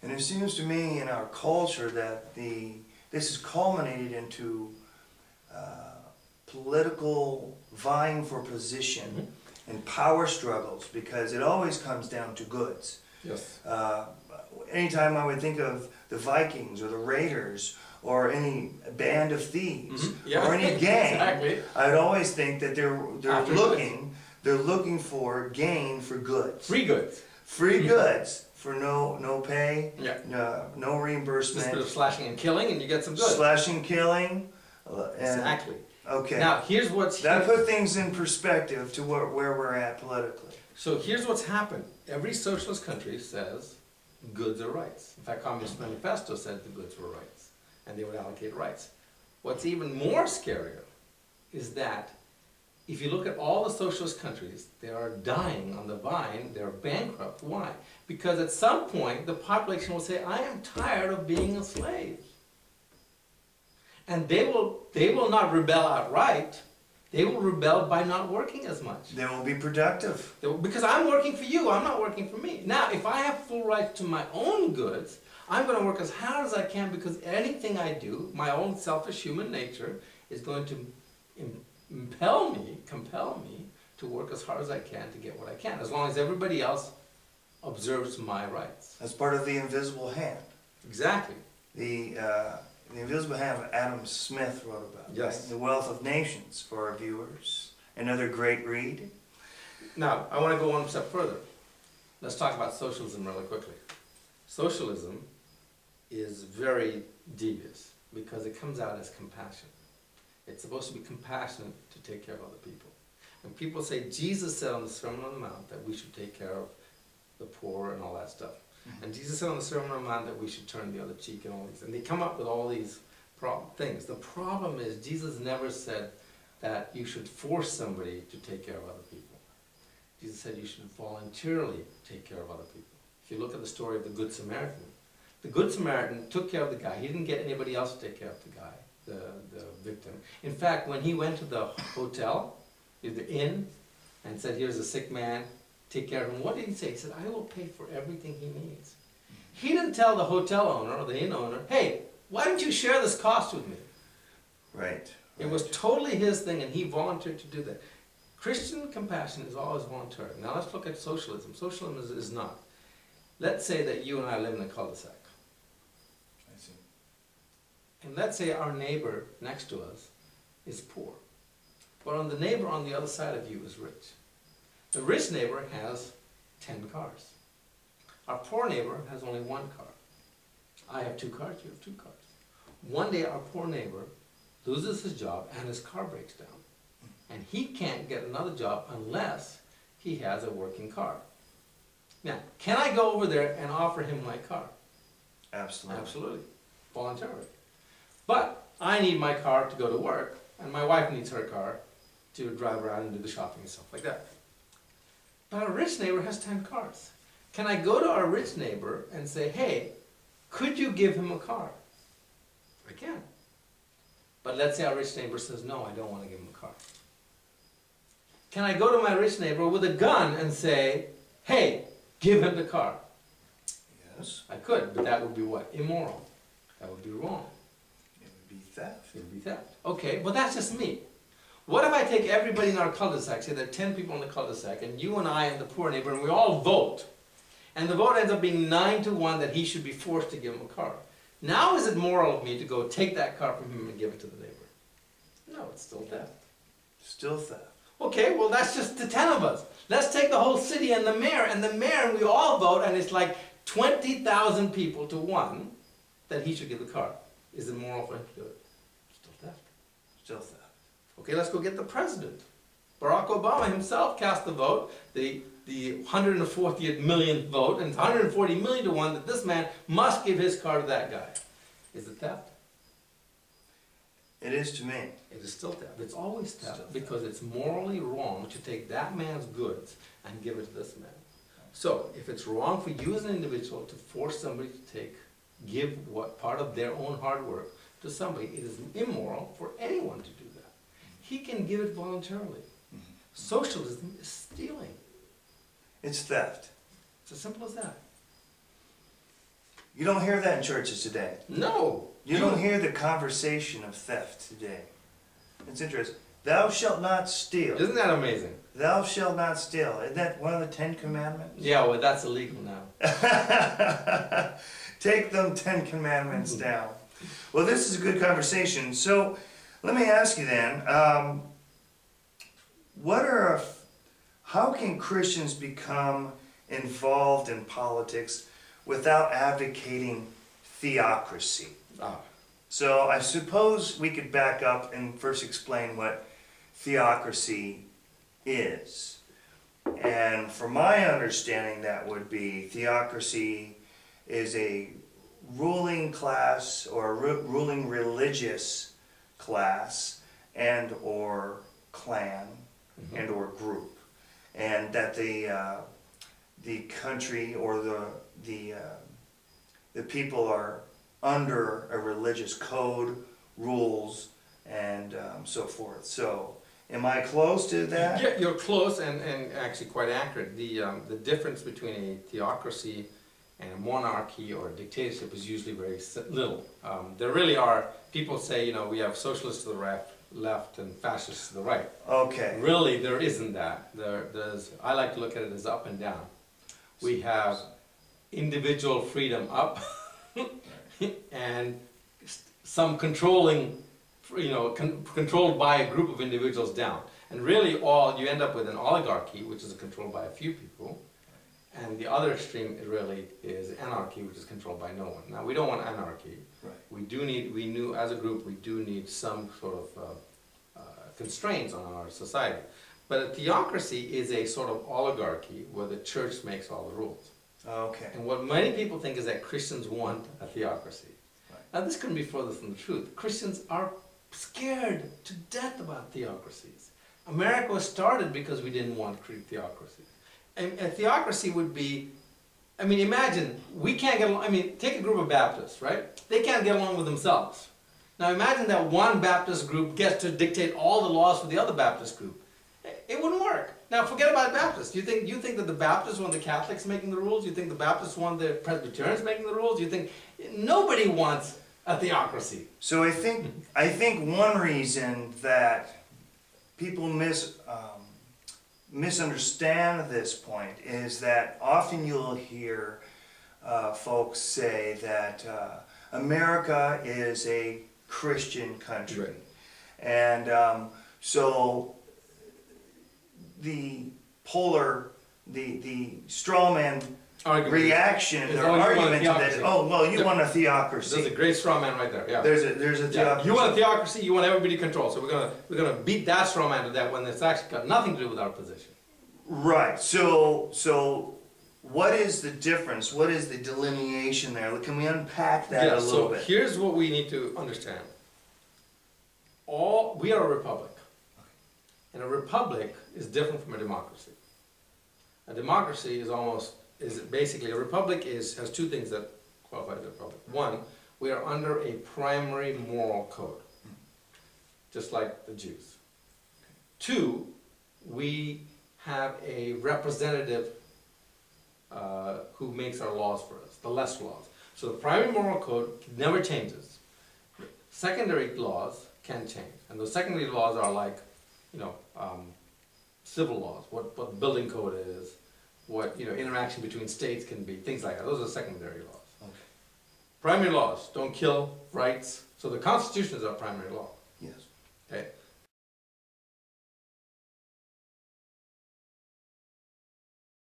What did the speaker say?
And it seems to me in our culture that this is culminated into political vying for position and power struggles, because it always comes down to goods. Yes. Anytime I would think of the Vikings or the Raiders or any band of thieves or any gang, Exactly. I'd always think that they're After looking for gain for goods. Free goods. Free goods for no pay, Yeah. no reimbursement. Just a bit of slashing and killing and you get some goods. Slashing, killing. Exactly. Okay. Now, here's what's... That put things in perspective to where we're at politically. So here's what's happened. Every socialist country says goods are rights. In fact, Communist Manifesto said the goods were rights, and they would allocate rights. What's even more scarier is that if you look at all the socialist countries, they are dying on the vine, they're bankrupt. Why? Because at some point, the population will say, I am tired of being a slave. And they will not rebel outright. They will rebel by not working as much. They will be productive. Because I'm working for you, I'm not working for me. Now, if I have full rights to my own goods, I'm going to work as hard as I can, because anything I do, my own selfish human nature is going to compel me to work as hard as I can to get what I can, as long as everybody else observes my rights. That's part of the invisible hand. Exactly. The Invisible Hand Adam Smith wrote about. Yes. Right? The Wealth of Nations for our viewers. Another great read. Now, I want to go one step further. Let's talk about socialism really quickly. Socialism is very devious because it comes out as compassion. It's supposed to be compassionate to take care of other people. And people say Jesus said on the Sermon on the Mount that we should take care of the poor and all that stuff. And Jesus said on the Sermon on the Mount that we should turn the other cheek and all these. And they come up with all these things. The problem is Jesus never said that you should force somebody to take care of other people. Jesus said you should voluntarily take care of other people. If you look at the story of the Good Samaritan took care of the guy. He didn't get anybody else to take care of the guy, the victim. In fact, when he went to the hotel, the inn, and said, here's a sick man, take care of him. What did he say? He said, I will pay for everything he needs. He didn't tell the hotel owner or the inn owner, hey, why don't you share this cost with me? Right. It was totally his thing, and he volunteered to do that. Christian compassion is always voluntary. Now let's look at socialism. Socialism is not. Let's say that you and I live in a cul-de-sac. I see. And let's say our neighbor next to us is poor. But the neighbor on the other side of you is rich. The rich neighbor has 10 cars. Our poor neighbor has only 1 car. I have 2 cars, you have 2 cars. One day our poor neighbor loses his job and his car breaks down. And he can't get another job unless he has a working car. Now, can I go over there and offer him my car? Absolutely. Absolutely. Voluntarily. But I need my car to go to work, and my wife needs her car to drive around and do the shopping and stuff like that. But our rich neighbor has 10 cars. Can I go to our rich neighbor and say, hey, could you give him a car? I can. But let's say our rich neighbor says, no, I don't want to give him a car. Can I go to my rich neighbor with a gun and say, hey, give him the car? Yes. I could, but that would be what? Immoral. That would be wrong. It would be theft. It would be theft. Okay, well that's just me. What if I take everybody in our cul-de-sac, say there are 10 people in the cul-de-sac, and you and I and the poor neighbor, and we all vote. And the vote ends up being 9-1 that he should be forced to give him a car. Now is it moral of me to go take that car from him and give it to the neighbor? No, it's still theft. Still theft. Okay, well that's just the 10 of us. Let's take the whole city and the mayor, and we all vote, and it's like 20,000 people to 1 that he should give the car. Is it moral for him to do it? Still theft. Still theft. Okay, let's go get the president. Barack Obama himself cast the vote, the 140th millionth vote, and it's 140 million to 1 that this man must give his car to that guy. Is it theft? It is to me. It is still theft. It's always theft because it's morally wrong to take that man's goods and give it to this man. So, if it's wrong for you as an individual to force somebody to give what part of their own hard work to somebody, it is immoral for anyone to do that. He can give it voluntarily. Socialism is stealing. It's theft. It's as simple as that. You don't hear that in churches today. No. You don't hear the conversation of theft today. It's interesting. Thou shalt not steal. Isn't that amazing? Thou shalt not steal. Isn't that one of the 10 Commandments? Yeah, well, that's illegal now. Take them 10 Commandments down. Well, this is a good conversation. So, let me ask you then, how can Christians become involved in politics without advocating theocracy? So I suppose we could back up and first explain what theocracy is. And from my understanding, that would be theocracy is a ruling class or ruling religious class and or clan and or group, and that the country or the people are under a religious code, rules, and so forth. So, am I close to that? Yeah, you're close and actually quite accurate. The difference between a theocracy and a monarchy or a dictatorship is usually very little. There really are, people say, you know, we have socialists to the left and fascists to the right. Okay. Really, there isn't that. I like to look at it as up and down. We have individual freedom up and some controlling, you know, controlled by a group of individuals down. And really you end up with an oligarchy, which is controlled by a few people. And the other extreme really is anarchy, which is controlled by no one. Now, we don't want anarchy. Right. As a group, we do need some sort of constraints on our society. But a theocracy is a sort of oligarchy where the church makes all the rules. Okay. And what many people think is that Christians want a theocracy. Right. Now, this couldn't be further from the truth. Christians are scared to death about theocracies. America was started because we didn't want theocracy. And a theocracy would be, I mean, imagine, we can't get along, I mean, take a group of Baptists, right? They can't get along with themselves. Now imagine that one Baptist group gets to dictate all the laws for the other Baptist group. It wouldn't work. Now forget about Baptists. You think that the Baptists want the Catholics making the rules? You think the Baptists want the Presbyterians making the rules? You think nobody wants a theocracy? So I think one reason that people misunderstand this point is that often you'll hear folks say that America is a Christian country. Right. And so the straw man reaction or argument to that, oh, well, you want a theocracy. There's a great straw man right there, yeah. There's a theocracy. Yeah. You want a theocracy, you want everybody controlled. So we're gonna beat that straw man to that when it's actually got nothing to do with our position. Right. So what is the difference? What is the delineation there? Can we unpack that a little bit? So here's what we need to understand. We are a republic. And a republic is different from a democracy. A democracy is basically, a republic has two things that qualify as a republic. One, we are under a primary moral code, just like the Jews. Two, we have a representative who makes our laws for us, the less laws. So the primary moral code never changes. Secondary laws can change. And those secondary laws are like, you know, civil laws, what the building code is, what, you know, interaction between states can be, things like that. Those are secondary laws. Okay. Primary laws, don't kill, rights. So the Constitution is our primary law. Yes. Okay.